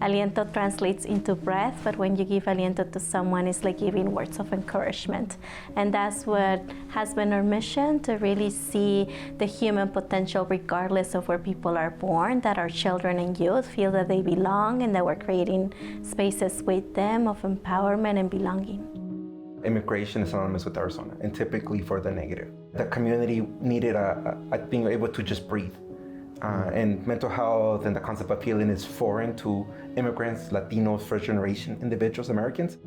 Aliento translates into breath, but when you give aliento to someone, it's like giving words of encouragement. And that's what has been our mission, to really see the human potential regardless of where people are born, that our children and youth feel that they belong and that we're creating spaces with them of empowerment and belonging. Immigration is synonymous with Arizona, and typically for the negative. The community needed being able to just breathe. And mental health and the concept of healing is foreign to immigrants, Latinos, first generation individuals, Americans.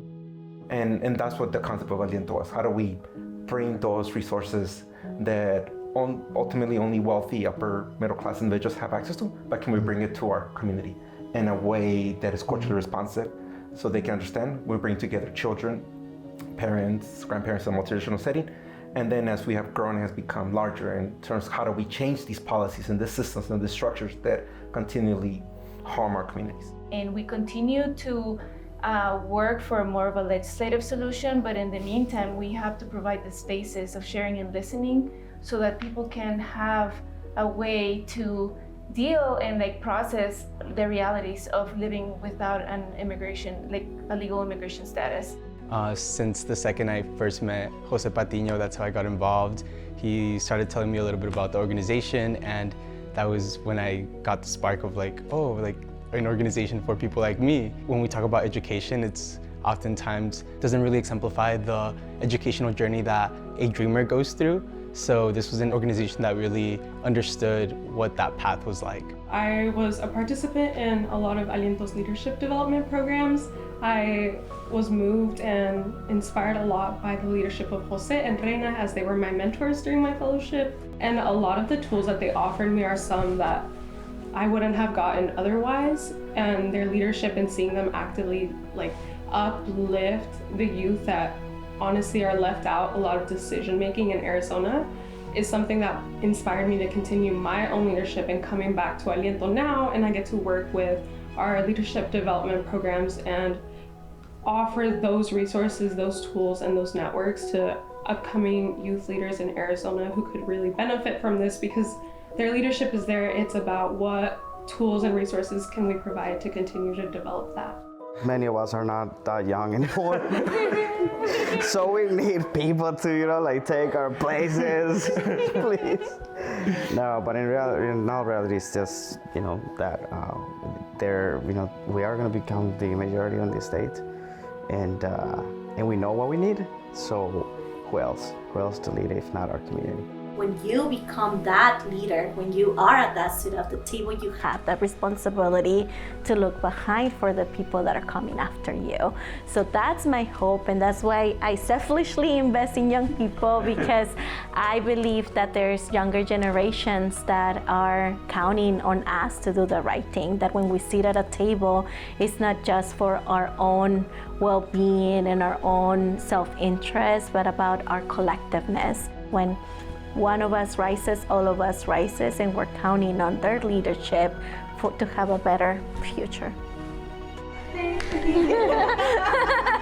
And that's what the concept of Aliento was. How do we bring those resources that ultimately only wealthy, upper middle class individuals have access to, but can we bring it to our community in a way that is culturally responsive so they can understand? We bring together children, parents, grandparents in a multi-traditional setting. And then as we have grown, it has become larger in terms of how do we change these policies and these systems and these structures that continually harm our communities. And we continue to work for more of a legislative solution, but in the meantime, we have to provide the spaces of sharing and listening so that people can have a way to deal and process the realities of living without an immigration, a legal immigration status. Since the second I first met Jose Patiño, that's how I got involved. He started telling me a little bit about the organization, and that was when I got the spark of an organization for people like me. When we talk about education, it's oftentimes doesn't really exemplify the educational journey that a dreamer goes through. So this was an organization that really understood what that path was like. I was a participant in a lot of Aliento's leadership development programs. I was moved and inspired a lot by the leadership of Jose and Reina, as they were my mentors during my fellowship. And a lot of the tools that they offered me are some that I wouldn't have gotten otherwise. And their leadership and seeing them actively uplift the youth that honestly are left out a lot of decision making in Arizona is something that inspired me to continue my own leadership and coming back to Aliento now. And I get to work with our leadership development programs and offer those resources, those tools, and those networks to upcoming youth leaders in Arizona who could really benefit from this, because their leadership is there. It's about what tools and resources can we provide to continue to develop that. Many of us are not that young anymore. So we need people to, take our places, please. No, but in reality, it's just, that we are going to become the majority in the state, and we know what we need. So who else to lead if not our community? When you become that leader, when you are at that seat of the table, you have that responsibility to look behind for the people that are coming after you. So that's my hope, and that's why I selfishly invest in young people, because I believe that there's younger generations that are counting on us to do the right thing, that when we sit at a table, it's not just for our own well-being and our own self-interest, but about our collectiveness. When one of us rises, all of us rises, and we're counting on their leadership to have a better future. Thank you.